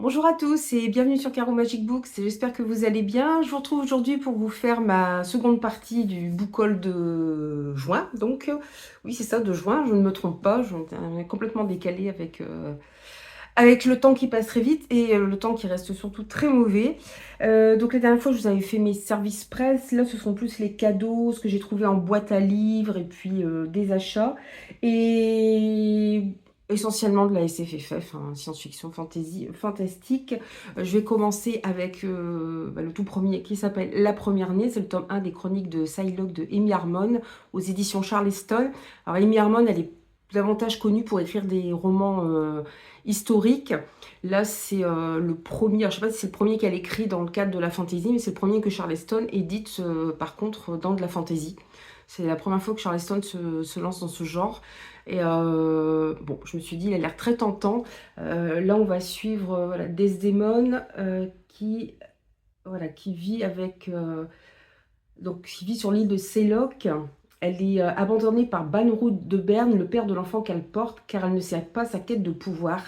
Bonjour à tous et bienvenue sur Caro Magic Books. J'espère que vous allez bien. Je vous retrouve aujourd'hui pour vous faire ma seconde partie du book haul de juin. Donc, oui, c'est ça, de juin, je ne me trompe pas. On est complètement décalé avec le temps qui passe très vite et le temps qui reste surtout très mauvais. Donc, la dernière fois, je vous avais fait mes services presse. Là, ce sont plus les cadeaux, ce que j'ai trouvé en boîte à livres et puis des achats. Et essentiellement de la SFFF, hein, science-fiction, fantasy, fantastique. Je vais commencer avec le tout premier qui s'appelle La Première Née. C'est le tome 1 des chroniques de Psylocke de Amy Harmon aux éditions Charleston. Alors Amy Harmon, elle est davantage connue pour écrire des romans historiques. Là, c'est le premier, alors, je ne sais pas si c'est le premier qu'elle écrit dans le cadre de la fantasy, mais c'est le premier que Charleston édite par contre dans de la fantasy. C'est la première fois que Charleston se lance dans ce genre. Et bon, je me suis dit, il a l'air très tentant. Là, on va suivre voilà, Desdemone qui vit avec, qui vit sur l'île de Séloc. Elle est abandonnée par Banrud de Berne, le père de l'enfant qu'elle porte, car elle ne sait pas sa quête de pouvoir.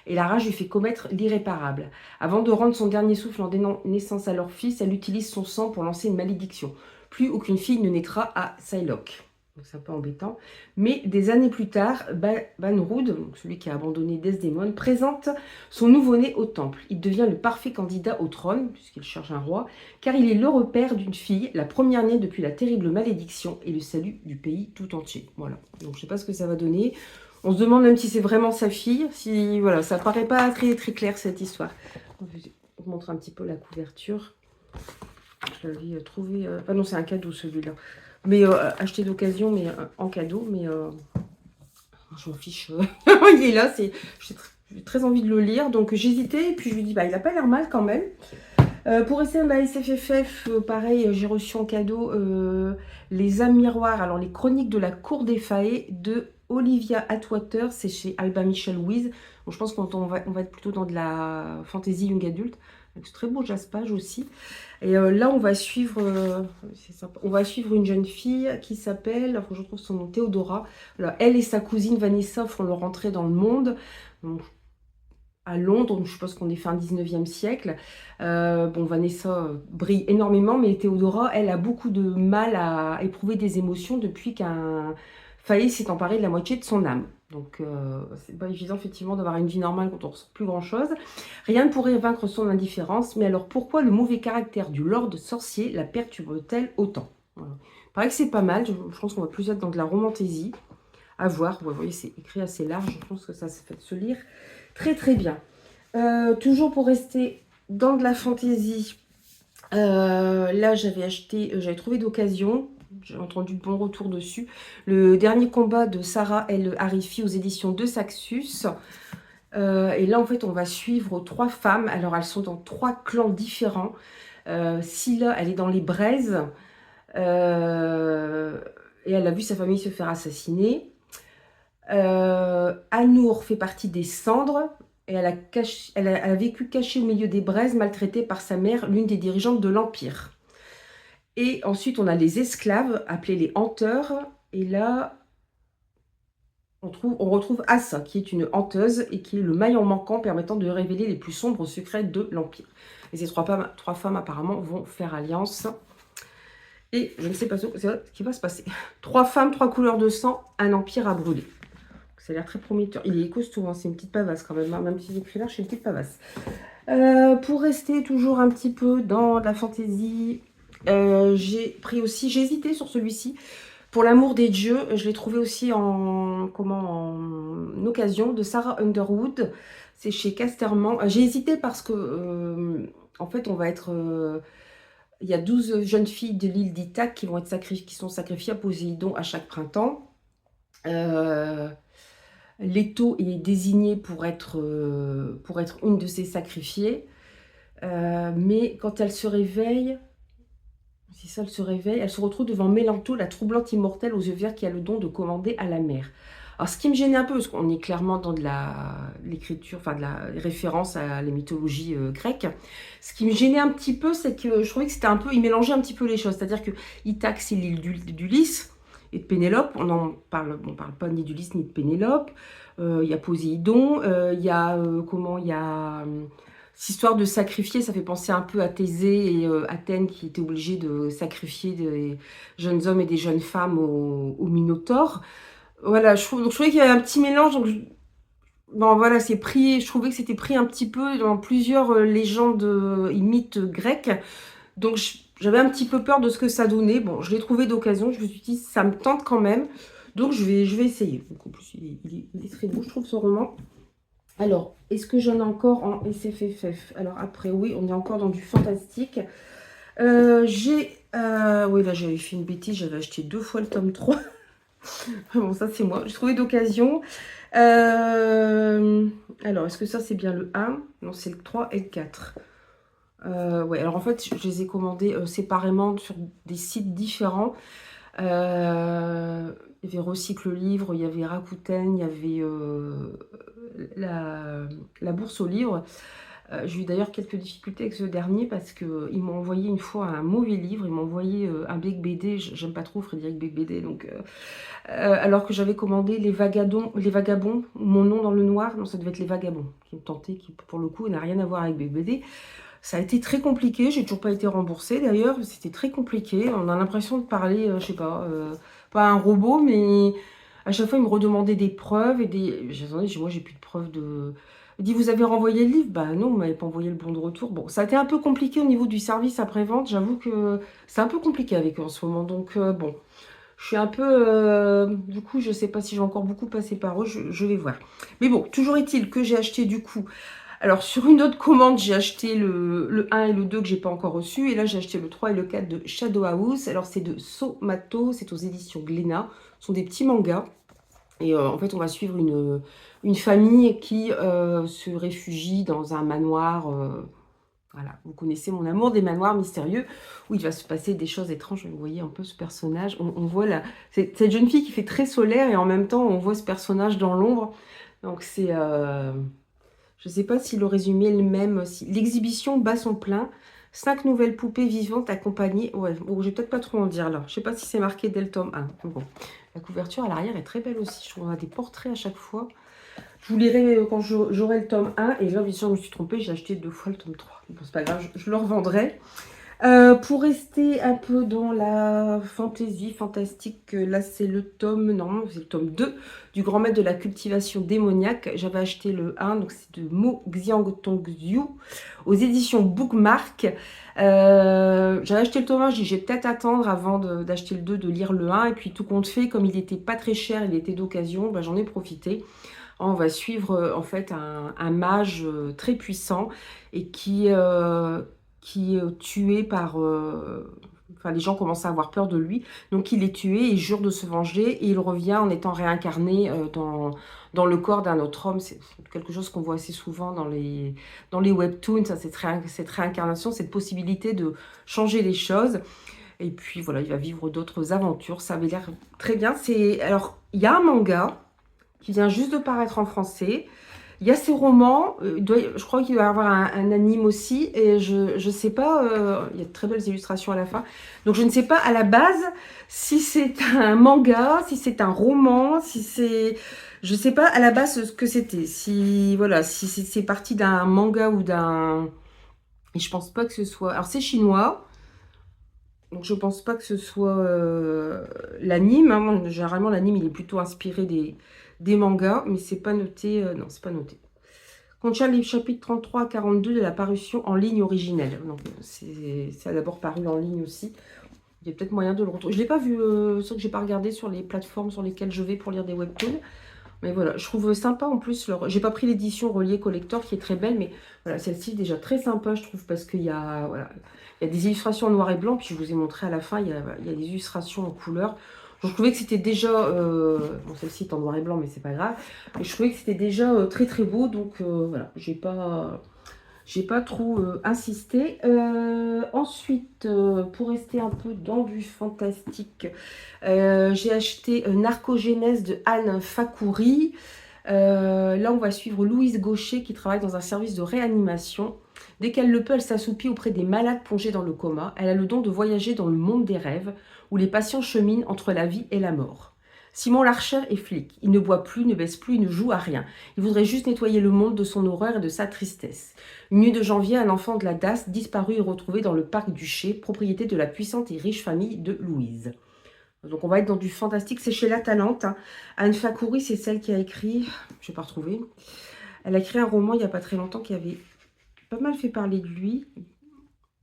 Et la rage lui fait commettre l'irréparable. Avant de rendre son dernier souffle en donnant naissance à leur fils, elle utilise son sang pour lancer une malédiction. Plus aucune fille ne naîtra à Psylocke. Donc c'est un peu embêtant. Mais des années plus tard, Banrud, celui qui a abandonné Desdemone, présente son nouveau-né au temple. Il devient le parfait candidat au trône, puisqu'il cherche un roi, car il est le repère d'une fille, la première née depuis la terrible malédiction et le salut du pays tout entier. Voilà. Donc je ne sais pas ce que ça va donner. On se demande même si c'est vraiment sa fille. Si voilà, ça paraît pas très très clair cette histoire. Je vais vous montrer un petit peu la couverture. Je l'avais trouvé. Ah non, c'est un cadeau celui-là. Mais acheté d'occasion, mais en cadeau. Mais je m'en fiche. Il est là. J'ai très envie de le lire. Donc j'hésitais. Et puis je lui dis, bah, il a pas l'air mal quand même. Pour rester à la SFFF, pareil, j'ai reçu en cadeau Les âmes miroirs, alors les chroniques de la cour des Fae de Olivia Atwater, c'est chez Alba Michel Louise. Donc, je pense qu'on va être plutôt dans de la fantasy young adulte, avec ce très beau jaspage aussi. Et là, on va suivre une jeune fille qui s'appelle, il faut que je retrouve son nom, Théodora. Alors, elle et sa cousine Vanessa font leur entrée dans le monde. Donc, à Londres, donc je suppose qu'on est fin 19e siècle. Bon, Vanessa brille énormément, mais Théodora, elle a beaucoup de mal à éprouver des émotions depuis qu'un failli s'est emparé de la moitié de son âme. Donc, c'est pas évident, effectivement, d'avoir une vie normale quand on ressent plus grand-chose. Rien ne pourrait vaincre son indifférence, mais alors pourquoi le mauvais caractère du Lord sorcier la perturbe-t-elle autant? Voilà. Il paraît que c'est pas mal, je pense qu'on va plus être dans de la romantaisie. À voir, vous voyez, c'est écrit assez large, je pense que ça se fait se lire très très bien. Toujours pour rester dans de la fantaisie, là j'avais trouvé d'occasion, j'ai entendu de bons retours dessus, le dernier combat de Sarah El Harifi aux éditions de Saxus. Et là en fait on va suivre 3 femmes, alors elles sont dans 3 clans différents. Scylla, elle est dans les braises, et elle a vu sa famille se faire assassiner. Anour fait partie des cendres et elle a vécu cachée au milieu des braises, maltraitée par sa mère, l'une des dirigeantes de l'Empire. Et ensuite, on a les esclaves, appelés les hanteurs. Et là, on retrouve Assa, qui est une hanteuse et qui est le maillon manquant permettant de révéler les plus sombres secrets de l'Empire. Et ces 3 femmes, apparemment, vont faire alliance. Et je ne sais pas ce qui va se passer. 3 femmes, 3 couleurs de sang, un empire à brûler. Ça a l'air très prometteur. Il est costaud, hein, c'est une petite pavasse quand même. Hein. Même si j'ai écrit là, je suis une petite pavasse. Pour rester toujours un petit peu dans la fantaisie, j'ai hésité sur celui-ci. Pour l'amour des dieux, je l'ai trouvé aussi en occasion de Sarah Underwood. C'est chez Casterman. J'ai hésité parce que, en fait, on va être... il y a 12 jeunes filles de l'île d'Ithaque qui sont sacrifiées à Poséidon à chaque printemps. Leto est désignée pour être une de ces sacrifiées. Mais quand elle se réveille, elle se retrouve devant Mélanto, la troublante immortelle aux yeux verts qui a le don de commander à la mer. Alors ce qui me gênait un peu, parce qu'on est clairement dans de l'écriture, enfin de la référence à la mythologie grecque, ce qui me gênait un petit peu, c'est que je trouvais que c'était un peu, il mélangeait un petit peu les choses, c'est-à-dire que Ithaque, c'est l'île d'Ulysse et de Pénélope, on parle pas ni d'Ulysse ni de Pénélope, il y a Poséidon, il y a Cette histoire de sacrifier, ça fait penser un peu à Thésée et Athènes qui étaient obligés de sacrifier des jeunes hommes et des jeunes femmes au Minotaure. Voilà, donc je trouvais qu'il y avait un petit mélange. Donc bon, voilà, c'est pris. Je trouvais que c'était pris un petit peu dans plusieurs légendes et mythes grecs. Donc j'avais un petit peu peur de ce que ça donnait. Bon, je l'ai trouvé d'occasion. Je me suis dit, ça me tente quand même. Donc je vais essayer. Donc en plus, il est très beau, je trouve, ce roman. Alors, est-ce que j'en ai encore en SFFF? Alors après, oui, on est encore dans du fantastique. Oui, là, j'avais fait une bêtise. J'avais acheté 2 fois le tome 3. Bon, ça, c'est moi. J'ai trouvé d'occasion. Alors, est-ce que ça, c'est bien le 1? Non, c'est le 3 et le 4. Ouais, alors en fait, je les ai commandés séparément sur des sites différents. Il y avait Recycle le Livre, il y avait Rakuten, il y avait la Bourse aux Livres. J'ai eu d'ailleurs quelques difficultés avec ce dernier parce qu'ils m'ont envoyé une fois un mauvais livre. Ils m'ont envoyé un Bec BD. J'aime pas trop Frédéric Bec BD. Donc, alors que j'avais commandé les Vagabonds, Mon nom dans le noir. Non, ça devait être Les Vagabonds qui me tentaient, qui pour le coup n'a rien à voir avec Bec BD. Ça a été très compliqué. J'ai toujours pas été remboursée d'ailleurs. C'était très compliqué. On a l'impression de parler, je sais pas à un robot, mais à chaque fois, ils me redemandaient des preuves et des. J'attendais, moi, j'ai plus de preuves de. Il dit, vous avez renvoyé le livre? Bah non, vous m'avez pas envoyé le bon de retour. Bon, ça a été un peu compliqué au niveau du service après-vente. J'avoue que c'est un peu compliqué avec eux en ce moment. Donc, bon, je suis un peu... du coup, je sais pas si j'ai encore beaucoup passé par eux. Je vais voir. Mais bon, toujours est-il que j'ai acheté du coup... Alors, sur une autre commande, j'ai acheté le 1 et le 2 que j'ai pas encore reçu. Et là, j'ai acheté le 3 et le 4 de Shadow House. Alors, c'est de Somato. C'est aux éditions Glénat. Ce sont des petits mangas. Et en fait, on va suivre une famille qui se réfugie dans un manoir. Voilà, vous connaissez mon amour des manoirs mystérieux où il va se passer des choses étranges. Vous voyez un peu ce personnage. On voit cette jeune fille qui fait très solaire et en même temps, on voit ce personnage dans l'ombre. Donc, c'est... je ne sais pas si le résumé est le même. Si... L'exhibition bat son plein. 5 nouvelles poupées vivantes accompagnées... Ouais, bon, je vais peut-être pas trop en dire là. Je ne sais pas si c'est marqué dès le tome 1. Bon. La couverture à l'arrière est très belle aussi. Je trouve qu'on a des portraits à chaque fois. Je vous lirai quand j'aurai le tome 1. Et là, bien sûr, je me suis trompée. J'ai acheté 2 fois le tome 3. Bon, c'est pas grave, je le revendrai. Pour rester un peu dans la fantaisie, fantastique, là c'est le tome, non, c'est le tome 2 du Grand Maître de la Cultivation Démoniaque. J'avais acheté le 1, donc c'est de Mo Xiang Tongxiu aux éditions Bookmark. J'avais acheté le tome 1, je dis, je vais peut-être attendre avant d'acheter le 2, de lire le 1. Et puis tout compte fait, comme il n'était pas très cher, il était d'occasion, bah, j'en ai profité. On va suivre en fait un mage très puissant et qui est tué par... Enfin, les gens commencent à avoir peur de lui. Donc, il est tué, il jure de se venger et il revient en étant réincarné dans le corps d'un autre homme. C'est quelque chose qu'on voit assez souvent dans les webtoons, ça, cette réincarnation, cette possibilité de changer les choses. Et puis, voilà, il va vivre d'autres aventures. Ça avait l'air très bien. Alors, il y a un manga qui vient juste de paraître en français. Il y a ces romans, je crois qu'il va y avoir un anime aussi, et je sais pas, il y a de très belles illustrations à la fin. Donc je ne sais pas à la base si c'est un manga, si c'est un roman, si c'est... Je sais pas à la base ce que c'était. Si voilà, si c'est parti d'un manga ou d'un... Et je pense pas que ce soit... Alors c'est chinois, donc je pense pas que ce soit l'anime. Hein. Généralement l'anime il est plutôt inspiré des mangas, mais c'est pas noté, non, c'est pas noté. Contient les chapitres 33 à 42 de la parution en ligne originelle. Donc, ça a d'abord paru en ligne aussi. Il y a peut-être moyen de le retrouver. Je ne l'ai pas vu, c'est vrai que je n'ai pas regardé sur les plateformes sur lesquelles je vais pour lire des webtoons. Mais voilà, je trouve sympa en plus. J'ai pas pris l'édition reliée collector qui est très belle, mais voilà, celle-ci est déjà très sympa, je trouve, parce qu'il y a, voilà, il y a des illustrations en noir et blanc, puis je vous ai montré à la fin, il y a des illustrations en couleur. Donc, je trouvais que c'était déjà... bon, celle-ci est en noir et blanc, mais c'est pas grave. Mais je trouvais que c'était déjà très très beau, donc voilà, j'ai pas trop insisté. Ensuite, pour rester un peu dans du fantastique, j'ai acheté Narcogénèse de Anne Fakouri. Là, on va suivre Louise Gaucher qui travaille dans un service de réanimation. Dès qu'elle le peut, elle s'assoupit auprès des malades plongés dans le coma. Elle a le don de voyager dans le monde des rêves, où les patients cheminent entre la vie et la mort. Simon Larcher est flic. Il ne boit plus, ne baisse plus, il ne joue à rien. Il voudrait juste nettoyer le monde de son horreur et de sa tristesse. Une nuit de janvier, un enfant de la DAS disparu et retrouvé dans le parc du Chez, propriété de la puissante et riche famille de Louise. Donc on va être dans du fantastique, c'est chez La Talente. Hein. Anne Fakouri, c'est celle qui a écrit, je n'ai pas retrouvé, elle a écrit un roman il n'y a pas très longtemps qui avait pas mal fait parler de lui.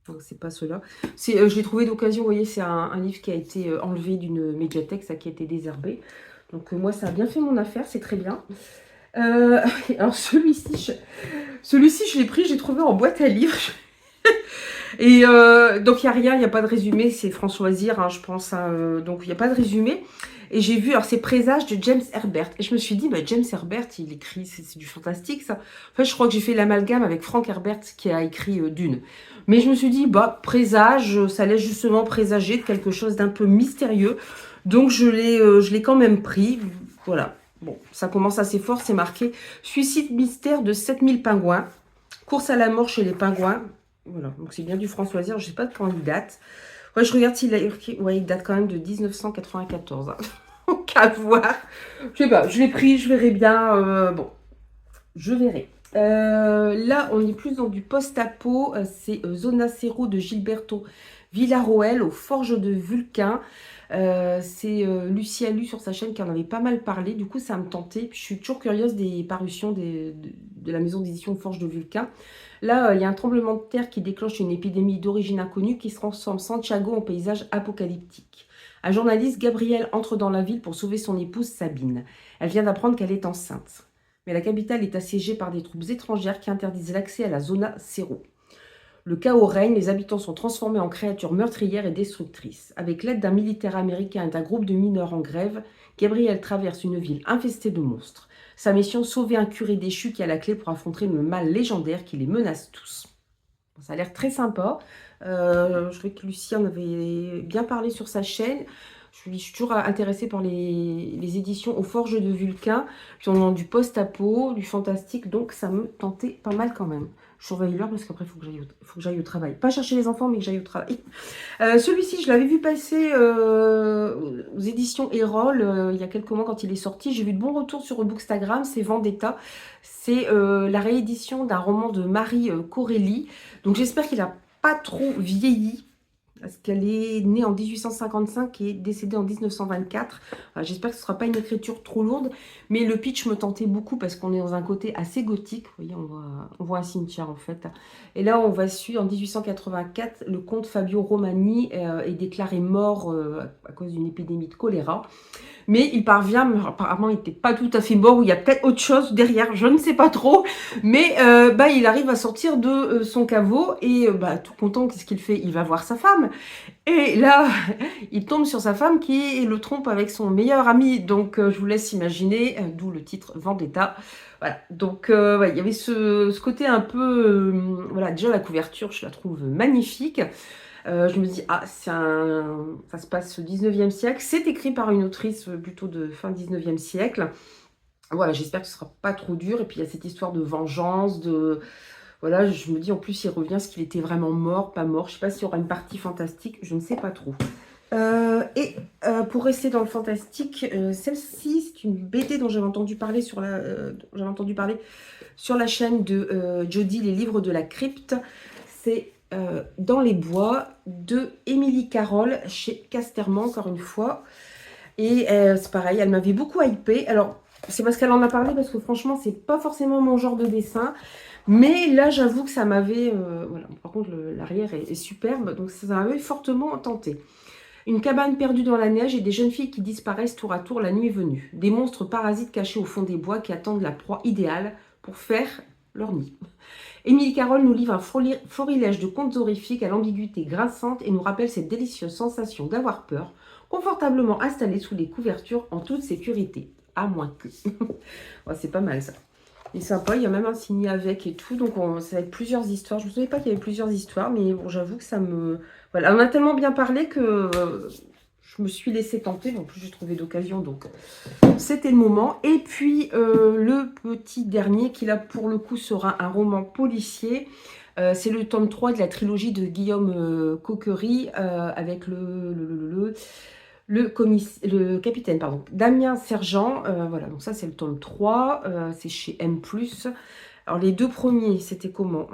Donc c'est pas cela. Je l'ai trouvé d'occasion, vous voyez, c'est un livre qui a été enlevé d'une médiathèque, ça qui a été désherbé. Donc moi ça a bien fait mon affaire, c'est très bien. Alors celui-ci, je l'ai pris, j'ai trouvé en boîte à livres. Et donc il n'y a rien, il n'y a pas de résumé, c'est Françoisire, hein, je pense. Hein, donc il n'y a pas de résumé. Et j'ai vu, alors c'est Présage de James Herbert. Et je me suis dit, bah, James Herbert, il écrit, c'est du fantastique ça. En fait, je crois que j'ai fait l'amalgame avec Frank Herbert qui a écrit Dune. Mais je me suis dit, bah, Présage, ça laisse justement présager de quelque chose d'un peu mystérieux. Donc je l'ai quand même pris. Voilà. Bon, ça commence assez fort, c'est marqué Suicide mystère de 7000 pingouins. Course à la mort chez les pingouins. Voilà, donc c'est bien du Françoisire, je ne sais pas de quand il date. Ouais, je regarde s'il a écrit. Ouais, il date quand même de 1994. Hein. Donc à voir. Je sais pas, je l'ai pris, je verrai bien. Bon, je verrai. Là, on est plus dans du post-apo. C'est Zona Zero de Gilberto Villarroel aux Forges de Vulcain. C'est Lucie Alu sur sa chaîne qui en avait pas mal parlé. Du coup, ça me tentait. Je suis toujours curieuse des parutions de la maison d'édition Forges de Vulcain. Là, il y a un tremblement de terre qui déclenche une épidémie d'origine inconnue qui transforme Santiago en paysage apocalyptique. Un journaliste, Gabriel, entre dans la ville pour sauver son épouse Sabine. Elle vient d'apprendre qu'elle est enceinte. Mais la capitale est assiégée par des troupes étrangères qui interdisent l'accès à la Zona Zero. Le chaos règne, les habitants sont transformés en créatures meurtrières et destructrices. Avec l'aide d'un militaire américain et d'un groupe de mineurs en grève, Gabriel traverse une ville infestée de monstres. Sa mission, sauver un curé déchu qui a la clé pour affronter le mal légendaire qui les menace tous. Ça a l'air très sympa. Je trouvais que Lucie en avait bien parlé sur sa chaîne. Je suis toujours intéressée par les éditions aux Forges de Vulcain. Puis on a du post-apo, du fantastique, donc ça me tentait pas mal quand même. Je surveille l'heure parce qu'après, il faut que j'aille au travail. Pas chercher les enfants, mais que j'aille au travail. Celui-ci, je l'avais vu passer aux éditions Erol il y a quelques mois quand il est sorti. J'ai vu de bons retours sur Bookstagram, c'est Vendetta. C'est la réédition d'un roman de Marie Corelli. Donc j'espère qu'il n'a pas trop vieilli. Parce qu'elle est née en 1855 et décédée en 1924. J'espère que ce ne sera pas une écriture trop lourde. Mais le pitch me tentait beaucoup parce qu'on est dans un côté assez gothique. Vous voyez, on voit un cimetière en fait. Et là, on va suivre en 1884. Le comte Fabio Romani est déclaré mort à cause d'une épidémie de choléra. Mais il parvient, apparemment il n'était pas tout à fait mort, ou il y a peut-être autre chose derrière, je ne sais pas trop. Mais il arrive à sortir de son caveau et tout content, qu'est-ce qu'il fait? Il va voir sa femme. Et là, il tombe sur sa femme qui le trompe avec son meilleur ami. Donc je vous laisse imaginer, d'où le titre Vendetta. Voilà, donc il y avait ce côté un peu... voilà, déjà la couverture, je la trouve magnifique. Je me dis, ça se passe au 19e siècle. C'est écrit par une autrice plutôt de fin 19e siècle. Voilà, j'espère que ce ne sera pas trop dur. Et puis, il y a cette histoire de vengeance, Voilà, je me dis, en plus, il revient, est-ce qu'il était vraiment mort, pas mort? Je ne sais pas s'il y aura une partie fantastique, je ne sais pas trop. Pour rester dans le fantastique, celle-ci, c'est une BD dont j'avais entendu parler sur la chaîne de Jodie, Les Livres de la Crypte. C'est Dans les bois de Émilie Carole chez Casterman, encore une fois. Et c'est pareil, elle m'avait beaucoup hypée. Alors, c'est parce qu'elle en a parlé, parce que franchement, c'est pas forcément mon genre de dessin. Mais là, j'avoue que ça m'avait... voilà. Par contre, l'arrière est superbe, donc ça m'avait fortement tenté. Une cabane perdue dans la neige et des jeunes filles qui disparaissent tour à tour la nuit venue. Des monstres parasites cachés au fond des bois qui attendent la proie idéale pour faire leur nid. Émilie Carole nous livre un florilège de contes horrifiques à l'ambiguïté grinçante et nous rappelle cette délicieuse sensation d'avoir peur, confortablement installée sous les couvertures en toute sécurité. À moins que... ouais, c'est pas mal ça. Il est sympa, il y a même un signé avec et tout, donc ça va être plusieurs histoires. Je ne savais pas qu'il y avait plusieurs histoires, mais bon, j'avoue que ça me... Voilà, on a tellement bien parlé que je me suis laissée tenter. En plus, j'ai trouvé d'occasion, donc c'était le moment. Et puis, le petit dernier, qui là, pour le coup, sera un roman policier. C'est le tome 3 de la trilogie de Guillaume Coquery, avec le capitaine, pardon, Damien Sergent. Voilà, donc ça c'est le tome 3, c'est chez M+. Alors les deux premiers, c'était comment?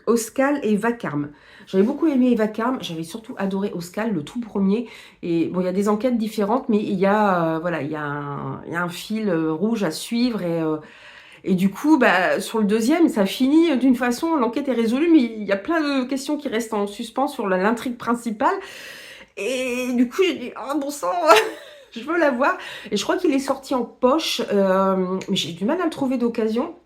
Oscal et Vacarme. J'avais beaucoup aimé Vacarme, j'avais surtout adoré Oscal, le tout premier. Et bon, il y a des enquêtes différentes, mais il y a, voilà, il y a un fil rouge à suivre. Et du coup, bah, sur le deuxième, ça finit d'une façon, l'enquête est résolue, mais il y a plein de questions qui restent en suspens sur l'intrigue principale. Et du coup, j'ai dit, oh bon sang, je veux la voir. Et je crois qu'il est sorti en poche, mais j'ai du mal à le trouver d'occasion.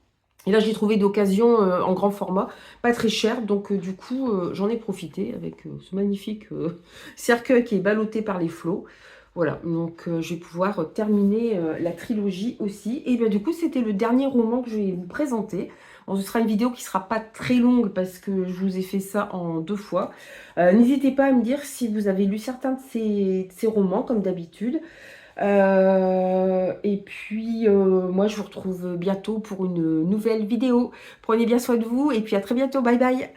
Et là, j'ai trouvé d'occasion en grand format, pas très cher. Donc, du coup, j'en ai profité avec ce magnifique cercueil qui est ballotté par les flots. Voilà, donc je vais pouvoir terminer la trilogie aussi. Et bien, du coup, c'était le dernier roman que je vais vous présenter. Bon, ce sera une vidéo qui sera pas très longue parce que je vous ai fait ça en 2 fois. N'hésitez pas à me dire si vous avez lu certains de ces romans, comme d'habitude. Et puis, moi, je vous retrouve bientôt pour une nouvelle vidéo. Prenez bien soin de vous et puis à très bientôt. Bye bye.